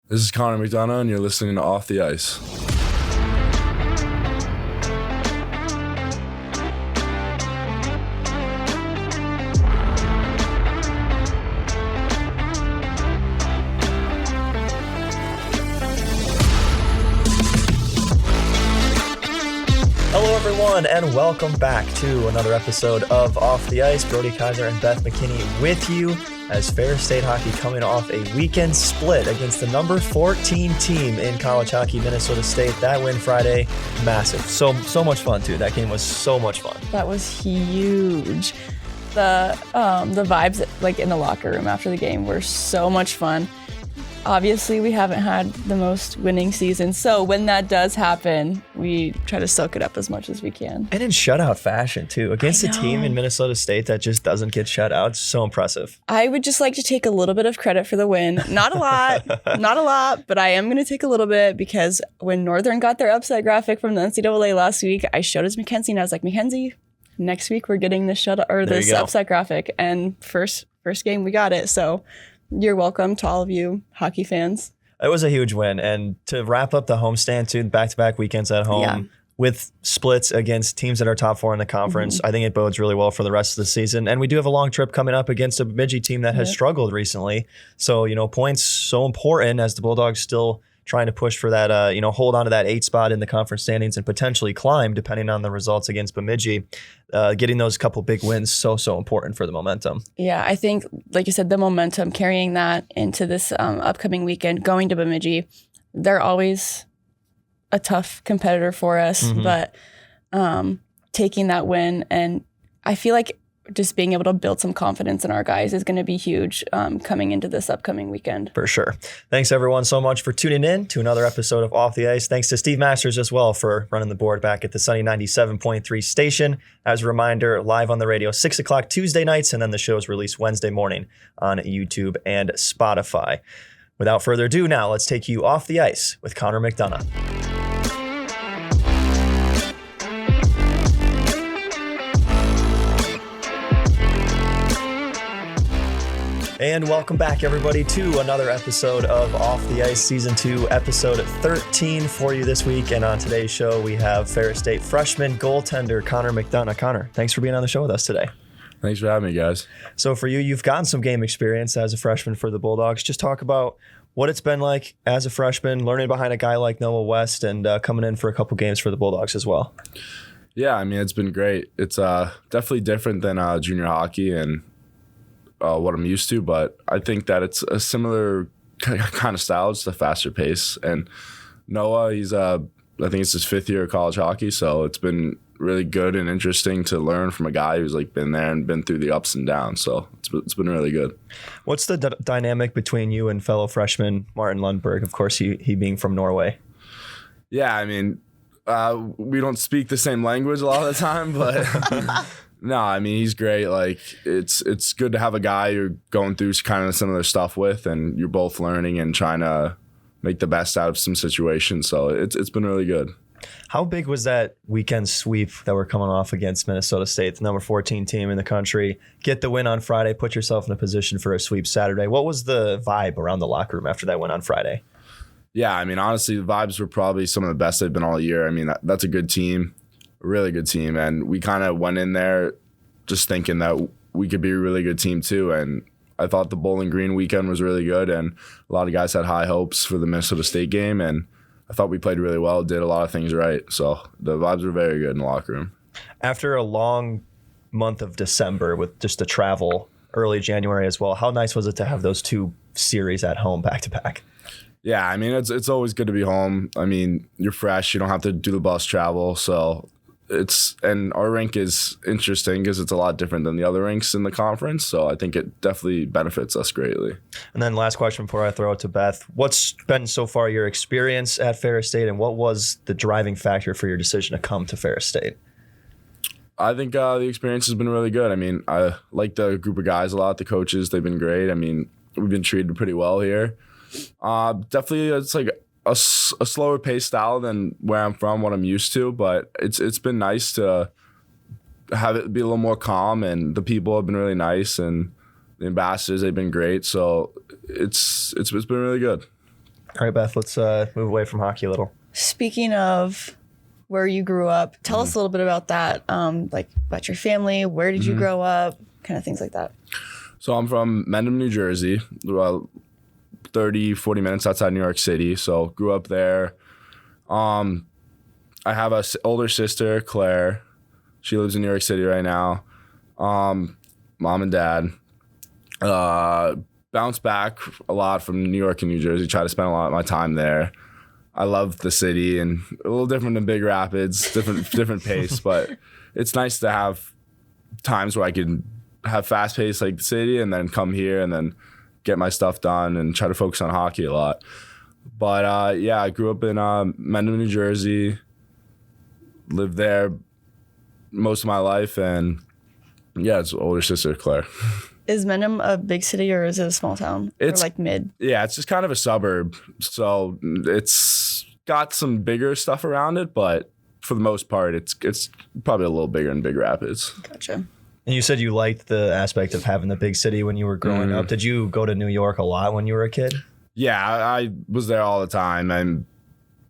This is Connor McDonough, and you're listening to Off the Ice. Hello, everyone, and welcome back to another episode of Off the Ice. Brody Kaiser and Beth McKinney with you as Ferris State Hockey coming off a weekend split against the number 14 team in college hockey, Minnesota State. That win Friday, massive. So much fun, too. That game was so much fun. That was huge. The vibes like in the locker room after the game were so much fun. Obviously, we haven't had the most winning season, so when that does happen, we try to soak it up as much as we can. And in shutout fashion, too. Against a team in Minnesota State that just doesn't get shut out. It's so impressive. I would just like to take a little bit of credit for the win. Not a lot, but I am going to take a little bit because when Northern got their upset graphic from the NCAA last week, I showed it to Mackenzie and I was like, Mackenzie, next week we're getting this upset graphic. And first game we got it, so you're welcome to all of you hockey fans. It was a huge win. And to wrap up the homestand, too, back-to-back weekends at home with splits against teams that are top four in the conference, I think it bodes really well for the rest of the season. And we do have a long trip coming up against a Bemidji team that has struggled recently. So, points so important as the Bulldogs still trying to push for that, hold on to that 8 spot in the conference standings and potentially climb depending on the results against Bemidji. Getting those couple big wins so important for the momentum. Yeah, I think, like you said, the momentum, carrying that into this upcoming weekend, going to Bemidji, they're always a tough competitor for us, but taking that win, and I feel like just being able to build some confidence in our guys is going to be huge coming into this upcoming weekend. For sure. Thanks, everyone, so much for tuning in to another episode of Off the Ice. Thanks to Steve Masters as well for running the board back at the Sunny 97.3 station. As a reminder, live on the radio, 6 o'clock Tuesday nights, and then the show is released Wednesday morning on YouTube and Spotify. Without further ado, now let's take you off the ice with Connor McDonough. And welcome back, everybody, to another episode of Off the Ice Season 2, Episode 13 for you this week. And on today's show, we have Ferris State freshman goaltender Connor McDonough. Connor, thanks for being on the show with us today. Thanks for having me, guys. So for you, you've gotten some game experience as a freshman for the Bulldogs. Just talk about what it's been like as a freshman, learning behind a guy like Noah West and coming in for a couple games for the Bulldogs as well. Yeah, I mean, it's been great. It's definitely different than junior hockey and what I'm used to, but I think that it's a similar kind of style, just a faster pace. And Noah, he's I think it's his 5th year of college hockey, so it's been really good and interesting to learn from a guy who's like been there and been through the ups and downs. So it's been really good. What's the dynamic between you and fellow freshman Martin Lundberg? Of course, he being from Norway. Yeah, I mean, we don't speak the same language a lot of the time, but no, I mean, he's great. Like, it's good to have a guy you're going through kind of similar stuff with, and you're both learning and trying to make the best out of some situations. So it's been really good. How big was that weekend sweep that we're coming off against Minnesota State, the number 14 team in the country? Get the win on Friday, put yourself in a position for a sweep Saturday. What was the vibe around the locker room after that win on Friday? Yeah, I mean, honestly, the vibes were probably some of the best they've been all year. I mean, that's a good team. A really good team, and we kind of went in there just thinking that we could be a really good team too. And I thought the Bowling Green weekend was really good, and a lot of guys had high hopes for the Minnesota State game, and I thought we played really well, did a lot of things right. So the vibes were very good in the locker room. After a long month of December with just the travel, early January as well, how nice was it to have those 2 series at home back to back? Yeah, I mean, it's always good to be home. I mean, you're fresh, you don't have to do the bus travel, so and our rink is interesting because it's a lot different than the other rinks in the conference. So I think it definitely benefits us greatly. And then last question before I throw it to Beth. What's been so far your experience at Ferris State, and what was the driving factor for your decision to come to Ferris State? I think the experience has been really good. I mean, I like the group of guys a lot, the coaches. They've been great. I mean, we've been treated pretty well here. Definitely, it's like a slower pace style than where I'm from, what I'm used to, but it's been nice to have it be a little more calm, and the people have been really nice, and the ambassadors, they've been great. So it's been really good. All right, Beth, let's move away from hockey a little. Speaking of where you grew up, tell us a little bit about that. Like about your family. Where did you grow up? Kind of things like that. So I'm from Mendham, New Jersey, about 30, 40 minutes outside New York City. So grew up there. I have an older sister, Claire. She lives in New York City right now. Mom and dad. Bounced back a lot from New York and New Jersey. Try to spend a lot of my time there. I love the city, and a little different than Big Rapids, different pace, but it's nice to have times where I can have fast pace like the city and then come here and then get my stuff done and try to focus on hockey a lot. But I grew up in Mendham, New Jersey, lived there most of my life, and it's older sister, Claire. Is Mendham a big city or is it a small town? It's or like mid? Yeah, it's just kind of a suburb. So it's got some bigger stuff around it, but for the most part, it's probably a little bigger than Big Rapids. Gotcha. And you said you liked the aspect of having the big city when you were growing up. Did you go to New York a lot when you were a kid? Yeah, I was there all the time, and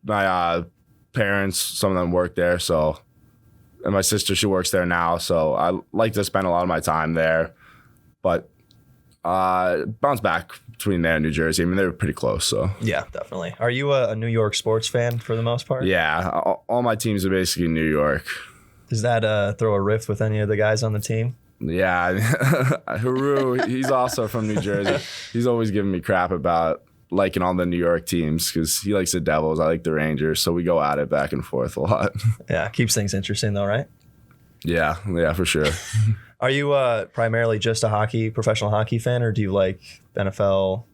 my parents, some of them worked there, and my sister, she works there now, so I like to spend a lot of my time there. But bounce back between there and New Jersey. I mean, they were pretty close, so. Yeah, definitely. Are you a New York sports fan for the most part? Yeah, all my teams are basically New York. Does that throw a rift with any of the guys on the team? Yeah, Haru, he's also from New Jersey. He's always giving me crap about liking all the New York teams because he likes the Devils, I like the Rangers, so we go at it back and forth a lot. Yeah, keeps things interesting though, right? Yeah, for sure. Are you primarily just a professional hockey fan, or do you like NFL?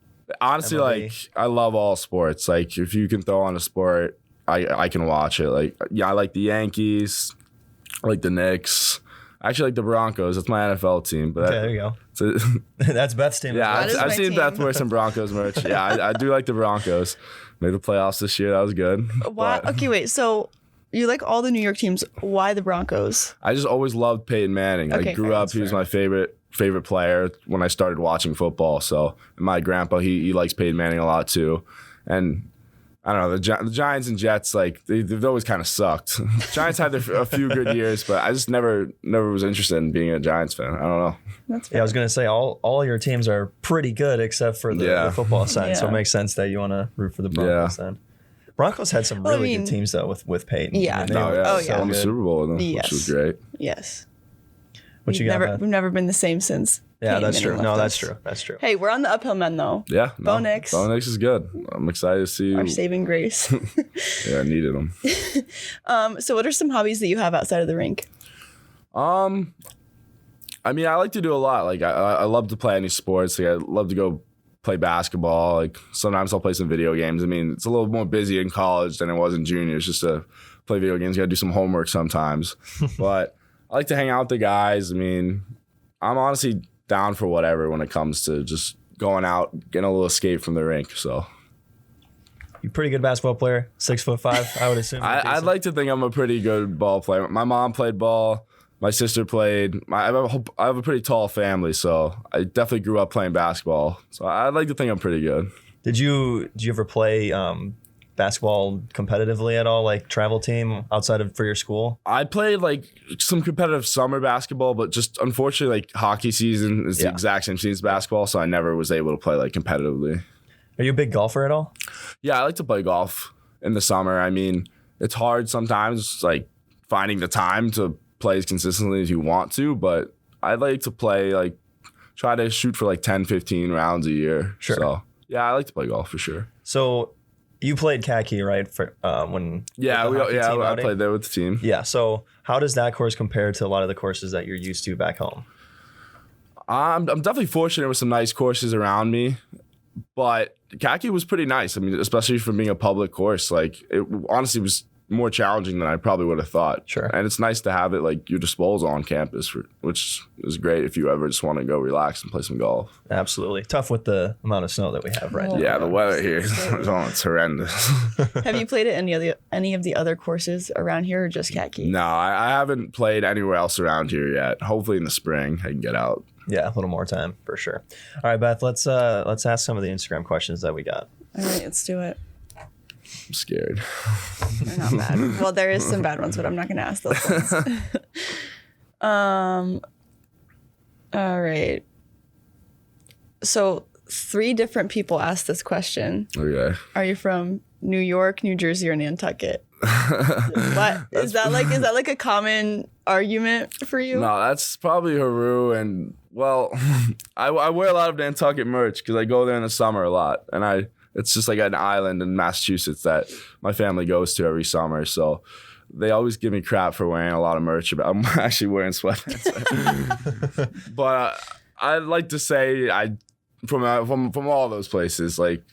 Honestly, MLB? I love all sports. Like, if you can throw on a sport, I can watch it. Like, I like the Yankees, I like the Knicks. I actually like the Broncos. That's my NFL team. But there you go. That's Beth's team. Yeah, I've seen team. Beth wear some Broncos merch. Yeah, I do like the Broncos. Made the playoffs this year. That was good. Why? Okay, wait. So you like all the New York teams. Why the Broncos? I just always loved Peyton Manning. Okay, I grew fair, up. He was my favorite player when I started watching football. So my grandpa, he likes Peyton Manning a lot too. And I don't know, the Giants and Jets, like they've always kind of sucked. Giants had a few good years, but I just never was interested in being a Giants fan. I don't know. That's fair. Yeah, I was gonna say all your teams are pretty good except for the football side. So it makes sense that you want to root for the Broncos then. Broncos had some really good teams though with Peyton. Yeah. I mean, Won the Super Bowl with them, Yes. which was great. Yes. What you got, Beth? We've never been the same since. Yeah, Peyton that's Manning true. left No, us. that's true. That's true. Hey, we're on the uphill men though. Yeah. Bo Nix. Bo Nix is good. I'm excited to see. Our saving grace. Yeah, I needed him. So what are some hobbies that you have outside of the rink? I mean, I like to do a lot. Like, I love to play any sports. Like, I love to go play basketball. Like, sometimes I'll play some video games. I mean, it's a little more busy in college than it was in juniors just to play video games. You got to do some homework sometimes. But I like to hang out with the guys. I mean, I'm honestly down for whatever when it comes to just going out, getting a little escape from the rink. So You're a pretty good basketball player, 6'5", I would assume. I'd like to think I'm a pretty good ball player. My mom played ball. My sister played. I have a pretty tall family, so I definitely grew up playing basketball. So I'd like to think I'm pretty good. Did you ever play basketball competitively at all, like travel team outside of for your school? I played like some competitive summer basketball, but just unfortunately, like hockey season is the exact same season as basketball, so I never was able to play like competitively. Are you a big golfer at all? Yeah, I like to play golf in the summer. I mean, it's hard sometimes, like finding the time to play as consistently as you want to, but I like to play, like try to shoot for like 10, 15 rounds a year. Sure. So yeah, I like to play golf for sure. So you played khaki, right? For when I played there with the team. Yeah. So how does that course compare to a lot of the courses that you're used to back home? I'm definitely fortunate with some nice courses around me, but khaki was pretty nice. I mean, especially for being a public course, like it honestly was more challenging than I probably would have thought. Sure. And it's nice to have it like your disposal on campus, which is great if you ever just want to go relax and play some golf. Absolutely. Tough with the amount of snow that we have right now. Yeah, the weather here it's horrendous. Have you played at any of the other courses around here or just khaki? No, I haven't played anywhere else around here yet. Hopefully in the spring I can get out. Yeah, a little more time for sure. All right, Beth, let's ask some of the Instagram questions that we got. All right, let's do it. I'm scared. They're not bad. Well, there is some bad ones, but I'm not going to ask those ones. All right. So 3 different people asked this question. Okay. Are you from New York, New Jersey, or Nantucket? What is that like? Is that like a common argument for you? No, that's probably Haru. And well, I wear a lot of Nantucket merch because I go there in the summer a lot, and it's just like an island in Massachusetts that my family goes to every summer. So they always give me crap for wearing a lot of merch. I'm actually wearing sweatpants. But I'd like to say from all those places, like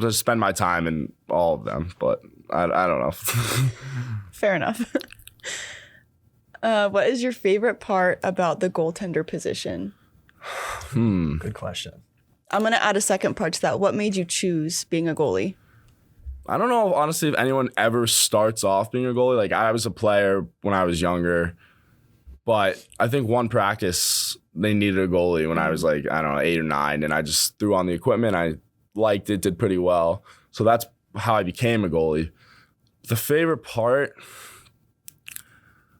just spend my time in all of them. But I don't know. Fair enough. What is your favorite part about the goaltender position? Good question. I'm going to add a second part to that. What made you choose being a goalie? I don't know, honestly, if anyone ever starts off being a goalie. Like, I was a player when I was younger, but I think one practice, they needed a goalie when I was like, I don't know, 8 or 9, and I just threw on the equipment. I liked it, did pretty well. So that's how I became a goalie. The favorite part,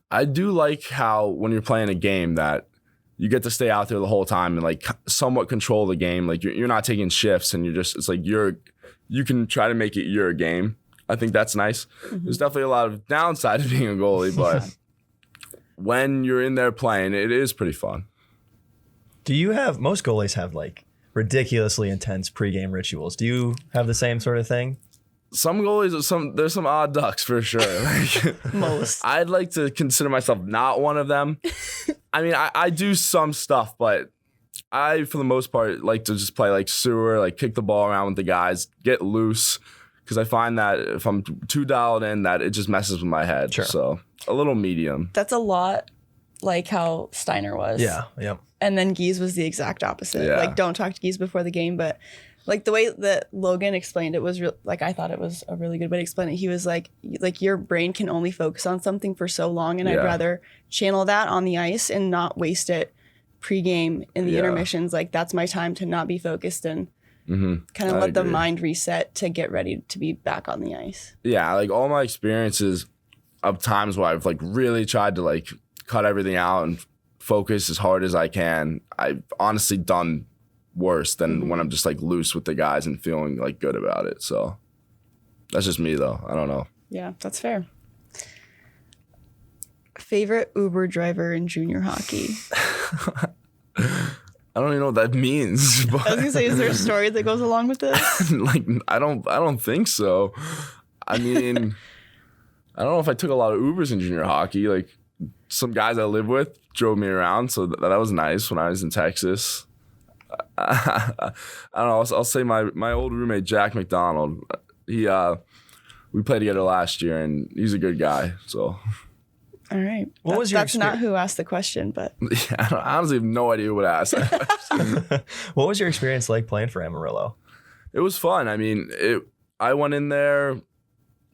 I do like how when you're playing a game that you get to stay out there the whole time and like somewhat control the game. Like you're not taking shifts and it's like you can try to make it your game. I think that's nice. Mm-hmm. There's definitely a lot of downside to being a goalie, but when you're in there playing, it is pretty fun. Most goalies have like ridiculously intense pregame rituals. Do you have the same sort of thing? Some goalies, there's some odd ducks for sure. Like, most. I'd like to consider myself not one of them. I mean, I do some stuff, but I, for the most part, like to just play like sewer, like kick the ball around with the guys, get loose. Because I find that if I'm too dialed in, that it just messes with my head. Sure. So a little medium. That's a lot like how Steiner was. Yeah, yep. And then Gies was the exact opposite. Yeah. Like, don't talk to Gies before the game, but like the way that Logan explained it was like, I thought it was a really good way to explain it. He was like your brain can only focus on something for so long, and I'd rather channel that on the ice and not waste it pregame in the intermissions. Like, that's my time to not be focused and kind of let the mind reset to get ready to be back on the ice. Yeah, like all my experiences of times where I've like really tried to like cut everything out and focus as hard as I can, I've honestly done worse than when I'm just like loose with the guys and feeling like good about it. So that's just me though. I don't know. Yeah, that's fair. Favorite Uber driver in junior hockey? I don't even know what that means. But I was gonna say, is there a story that goes along with this? Like, I don't think so. I mean, I don't know if I took a lot of Ubers in junior hockey. Like, some guys I live with drove me around, so that was nice when I was in Texas. I don't know. I'll say my old roommate Jack McDonough. We played together last year, and he's a good guy. So. All right. That's not who asked the question, but yeah, I honestly have no idea who would ask that. What was your experience like playing for Amarillo? It was fun. I mean, I went in there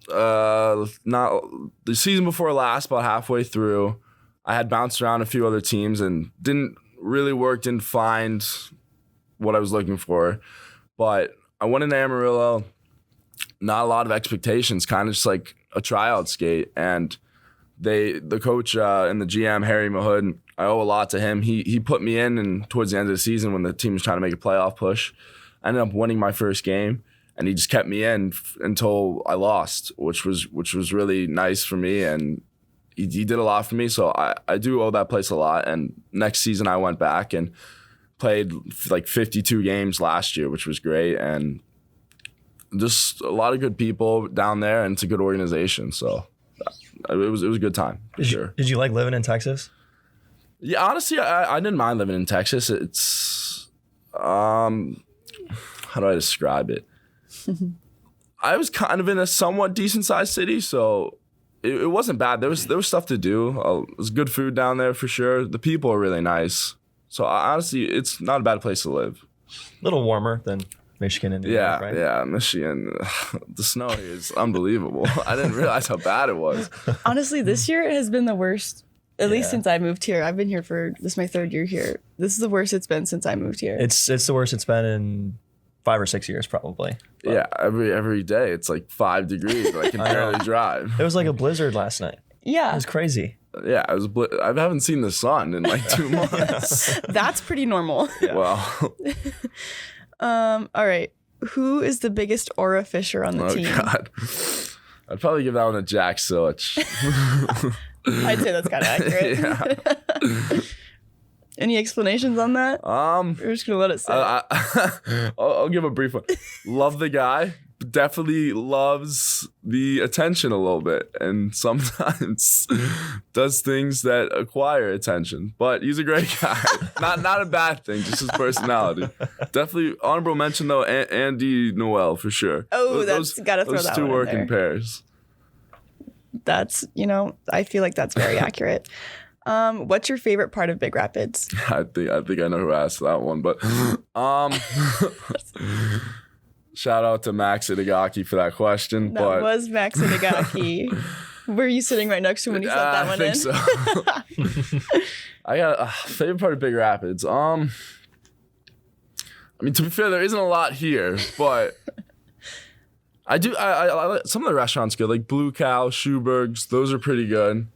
not the season before last, about halfway through. I had bounced around a few other teams and didn't find what I was looking for. But I went into Amarillo, not a lot of expectations, kind of just like a tryout skate. And the coach and the GM, Harry Mahood, I owe a lot to him. He put me in, and towards the end of the season when the team was trying to make a playoff push, I ended up winning my first game, and he just kept me in until I lost, which was really nice for me, and he did a lot for me. So I do owe that place a lot. And next season I went back and played like 52 games last year, which was great, and just a lot of good people down there, and it's a good organization. So it was a good time for sure. Did you like living in Texas? Yeah, honestly, I didn't mind living in Texas. It's how do I describe it? I was kind of in a somewhat decent sized city, so it wasn't bad. There was stuff to do. It was good food down there for sure. The people are really nice. So honestly, it's not a bad place to live. A little warmer than Michigan and New York, right? Yeah, Michigan. The snow here is unbelievable. I didn't realize how bad it was. Honestly, this year has been the worst, at least since I moved here. I've been here this is my 3rd year here. This is the worst it's been since I moved here. It's the worst it's been in 5 or 6 years, probably. But Yeah, every day it's like 5 degrees. I can barely drive. it was like a blizzard last night. It Yeah, was crazy. Yeah, I haven't seen the sun in like 2 months. that's pretty normal. Yeah. Well, All right. Who is the biggest aura fisher on the oh team? God. I'd probably give that one to Jack Silich. I'd say that's kind of accurate. Yeah. Any explanations on that? We're just gonna let it sit. I'll give a brief one. Love the guy. Definitely loves the attention a little bit, and sometimes does things that acquire attention. But he's a great guy. Not a bad thing, just his personality. Definitely honorable mention though, Andy Noel for sure. Oh, that's gotta throw those that two one in work there. in pairs. That's I feel like that's very accurate. What's your favorite part of Big Rapids? I think I know who asked that one, but shout out to Max Itagaki for that question. That but was Max Inagaki. Were you sitting right next to him when you sent that one in? I think so. I got a favorite part of Big Rapids. I mean, to be fair, there isn't a lot here, but I do. I some of the restaurants good, like Blue Cow, Schuberg's. Those are pretty good.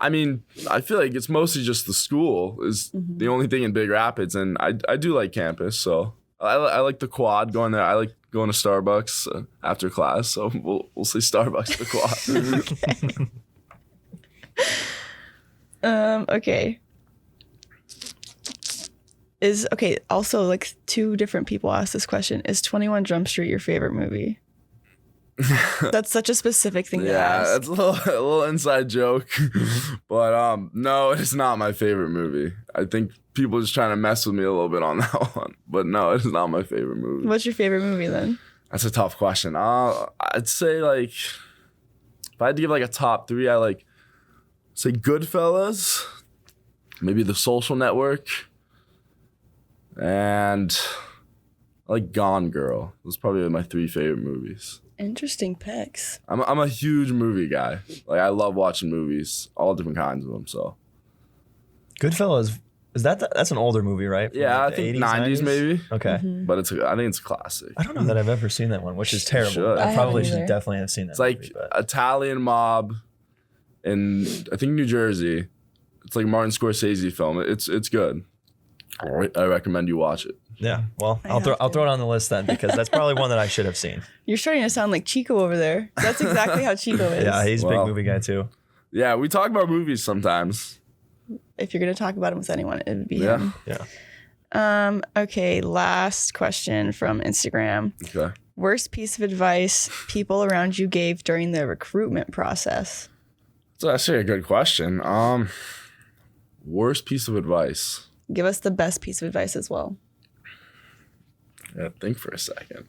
I mean, I feel like it's mostly just the school is the only thing in Big Rapids, and I do like campus, so I like the quad going there. I like going to Starbucks after class, so we'll say Starbucks the quad. Okay. Also, like 2 different people asked this question. Is 21 Jump Street your favorite movie? That's such a specific thing to Yeah, ask. that's a little inside joke, but no, it's not my favorite movie. I think people are just trying to mess with me a little bit on that one, but no, it's not my favorite movie. What's your favorite movie then? That's a tough question. I'd say like if I had to give like a top 3, I say Goodfellas, maybe The Social Network, and I like Gone Girl. Those are probably my 3 favorite movies. Interesting picks. I'm a huge movie guy. Like I love watching movies, all different kinds of them. So Goodfellas, that's an older movie, right? From yeah, like I think the 80s maybe. Okay. But I think it's a classic. I don't know that I've ever seen that one, which is terrible. should. I I probably haven't should either. definitely have seen that It's like movie, but Italian mob in I think New Jersey. It's like a Martin Scorsese film. It's good. I recommend you watch it. yeah. Well, I I'll throw have to. it on the list then because that's probably one that I should have seen. You're starting to sound like Chico over there. That's exactly how Chico is. Yeah, he's a Well. big movie guy too. Yeah, we talk about movies sometimes. If you're going to talk about him with anyone, it would be Yeah. him. Yeah. Okay, last question from Instagram. Okay. Worst piece of advice people around you gave during the recruitment process? It's actually a good question. Worst piece of advice. Give us the best piece of advice as well. Yeah, think for a second.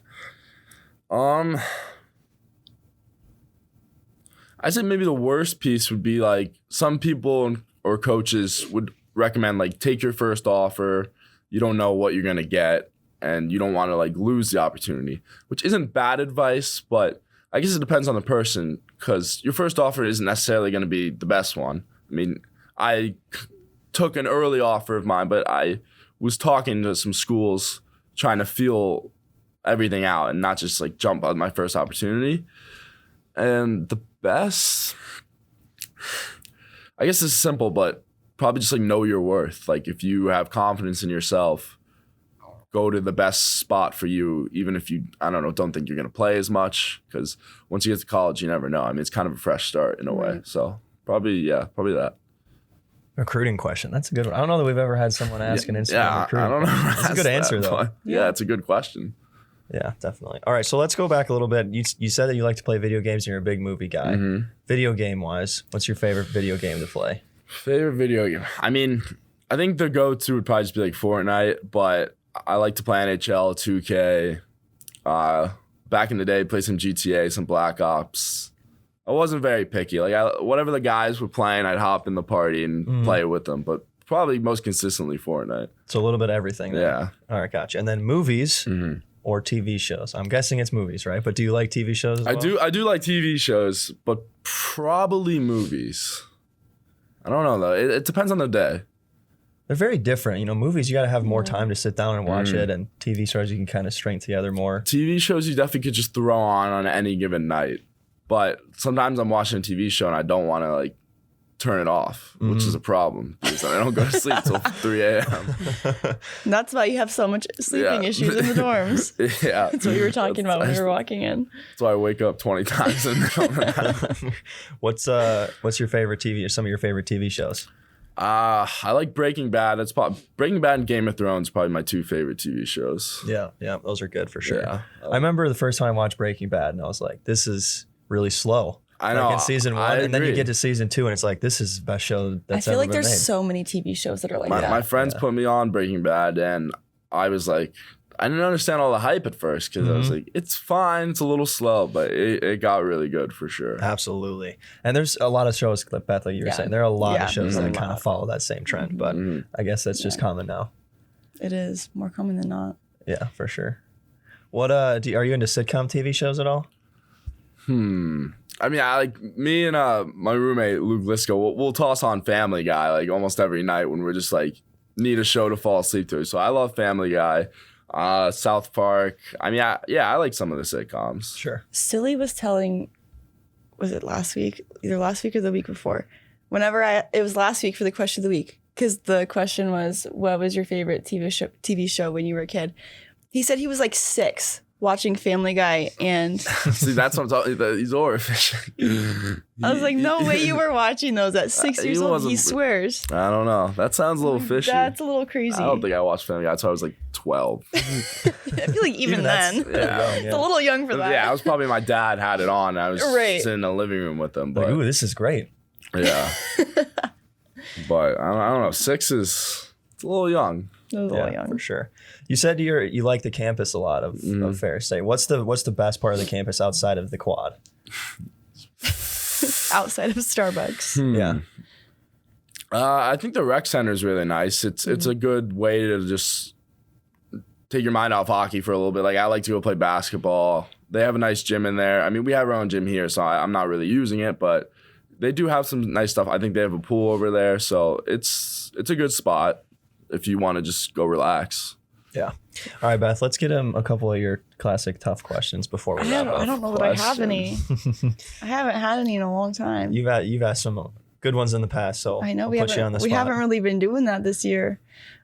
I said maybe the worst piece would be like some people or coaches would recommend like take your first offer. You don't know what you're gonna get, and you don't want to like lose the opportunity, which isn't bad advice, but I guess it depends on the person because your first offer isn't necessarily going to be the best one. I mean, I took an early offer of mine, but I was talking to some schools trying to feel everything out and not just like jump on my first opportunity. And the best, I guess it's simple, but probably just like know your worth. Like if you have confidence in yourself, go to the best spot for you, even if you, I don't know, don't think you're going to play as much. Because once you get to college, you never know. I mean, it's kind of a fresh start in a way. So probably that. Recruiting question. That's a good one. I don't know that we've ever had someone ask an Instagram recruiting I don't know. question. That's a good answer, though. Yeah, it's a good question. Yeah, definitely. All right, so let's go back a little bit. You said that you like to play video games and you're a big movie guy. Mm-hmm. Video game-wise, what's your favorite video game to play? Favorite video game? I mean, I think the go-to would probably just be like Fortnite, but I like to play NHL, 2K. Back in the day, play some GTA, some Black Ops. I wasn't very picky. Like whatever the guys were playing, I'd hop in the party and play with them. But probably most consistently Fortnite. So a little bit of everything. Then. Yeah. All right, gotcha. And then movies or TV shows. I'm guessing it's movies, right? But do you like TV shows as well? I do like TV shows, but probably movies. I don't know though. It depends on the day. They're very different. Movies, you got to have more time to sit down and watch it, and TV shows, you can kind of string together more. TV shows you definitely could just throw on any given night. But sometimes I'm watching a TV show and I don't want to like turn it off, which is a problem because I don't go to sleep till 3 a.m. That's why you have so much sleeping issues in the dorms. Yeah. That's what you were talking about when you were walking in. That's why I wake up 20 times in the middle of the night. What's your favorite TV or some of your favorite TV shows? I like Breaking Bad. Breaking Bad and Game of Thrones, probably my 2 favorite TV shows. Yeah, those are good for sure. Yeah. I remember the first time I watched Breaking Bad and I was like, this is really slow. I know. Like in season 1, and then you get to season 2 and it's like, this is the best show that's I feel ever like been there's made. so many TV shows that are like that. My friends put me on Breaking Bad and I was like, I didn't understand all the hype at first because I was like, it's fine, it's a little slow, but it got really good for sure. Absolutely. And there's a lot of shows, Beth, like you were saying, there are a lot of shows that kind of follow that same trend, but I guess that's just common now. It is more common than not. Yeah, for sure. What are you into sitcom TV shows at all? I mean, I like me and my roommate Luke Lisco. We'll toss on Family Guy like almost every night when we're just like need a show to fall asleep to. So I love Family Guy, South Park. I mean, I like some of the sitcoms. Sure. Silly was telling, was it last week? Either last week or the week before. It was last week for the question of the week because the question was, what was your favorite TV show when you were a kid? He said he was like 6. Watching Family Guy and see, that's what I'm talking about. He's overfishing. I was like, no way you were watching those at 6 years old. He swears. I don't know. That sounds a little fishy. That's a little crazy. I don't think I watched Family Guy until I was like 12. I feel like even then. It's a little young for that. Yeah, I was probably my dad had it on. I was sitting in the living room with him. But like, ooh, this is great. Yeah. But I don't know. 6 is it's a little young. For sure. You said you like the campus a lot of Ferris State. What's the best part of the campus outside of the quad? Outside of Starbucks. Yeah. I think the rec center is really nice. It's a good way to just take your mind off hockey for a little bit. Like I like to go play basketball. They have a nice gym in there. I mean, we have our own gym here, so I'm not really using it, but they do have some nice stuff. I think they have a pool over there, so it's a good spot if you want to just go relax. Yeah. All right, Beth, let's get him a couple of your classic tough questions before we wrap up. I don't know that I have any. I haven't had any in a long time. You've asked some good ones in the past, so I know I'll put you on the spot. We haven't really been doing that this year.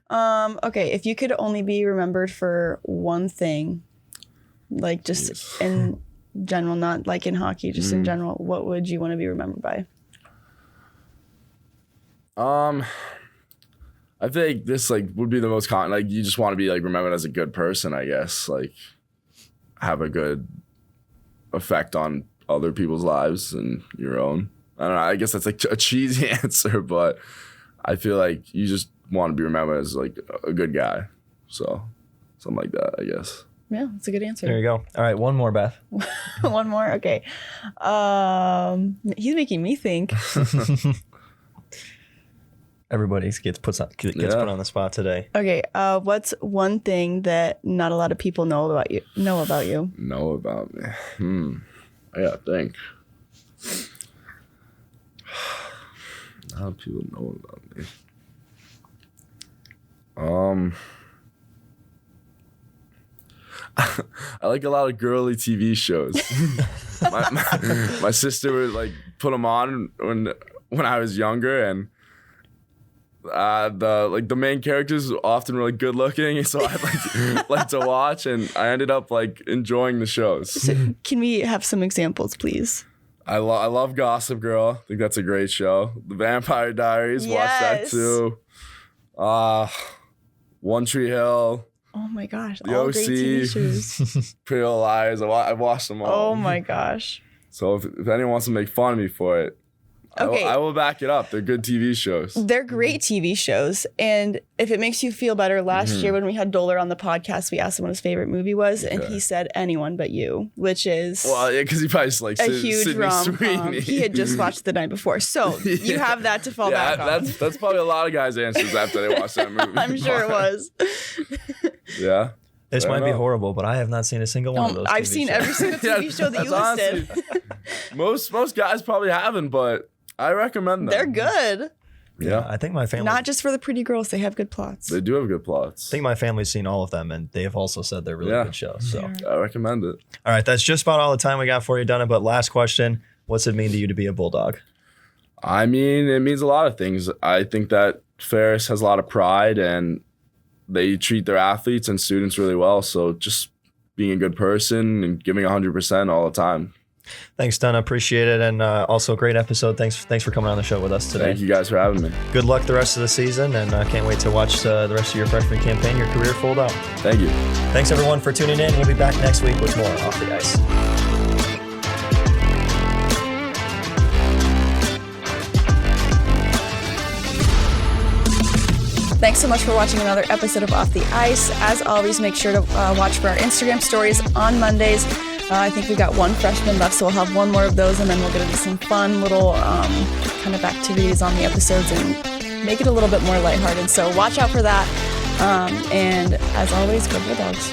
Okay, if you could only be remembered for one thing, like just in general, not like in hockey, just in general, what would you want to be remembered by? I think this like would be the most common. Like you just want to be like remembered as a good person, I guess. Like have a good effect on other people's lives and your own. I don't know. I guess that's like a cheesy answer, but I feel like you just want to be remembered as like a good guy. So something like that, I guess. Yeah, that's a good answer. There you go. All right, one more, Beth. One more. Okay. He's making me think. Everybody gets put on the spot today. Okay. What's one thing that not a lot of people know about you? Know about me. I gotta think. A lot of people know about me. I like a lot of girly TV shows. my sister would like put them on when I was younger, and the main characters often really good looking, so I like to watch, and I ended up like enjoying the shows. So can we have some examples, please? I love Gossip Girl. I think that's a great show. The Vampire Diaries, watch that too. One Tree Hill. Oh my gosh, The all OC, great TV shows. Pretty Little Liars. I've watched them all. Oh my gosh. So if anyone wants to make fun of me for it, okay. I will back it up. They're good TV shows. They're great TV shows. And if it makes you feel better, last year when we had Doler on the podcast, we asked him what his favorite movie was, and he said Anyone But You, which is because he probably just like a huge rom-com. He had just watched the night before. So you have that to fall back on. That's probably a lot of guys' answers after they watch that movie. I'm sure it was. Yeah. This might be horrible, but I have not seen a single one of those. I've seen every single TV show that you listed. Honestly, most guys probably haven't, but I recommend them. They're good. Yeah. I think my family. Not just for the pretty girls, they have good plots. They do have good plots. I think my family's seen all of them, and they have also said they're really good shows. So I recommend it. all right, that's just about all the time we got for you, Dunna. But last question: what's it mean to you to be a Bulldog? I mean, it means a lot of things. I think that Ferris has a lot of pride, and they treat their athletes and students really well. So just being a good person and giving 100% all the time. Thanks, Dunna. Appreciate it. And also a great episode. Thanks for coming on the show with us today. Thank you guys for having me. Good luck the rest of the season, and can't wait to watch the rest of your freshman campaign, your career fold out. Thank you. Thanks, everyone, for tuning in. We'll be back next week with more Off the Ice. Thanks so much for watching another episode of Off the Ice. As always, make sure to watch for our Instagram stories on Mondays. I think we got one freshman left, so we'll have one more of those, and then we'll get into some fun little kind of activities on the episodes and make it a little bit more lighthearted. So watch out for that. And as always, go Bulldogs.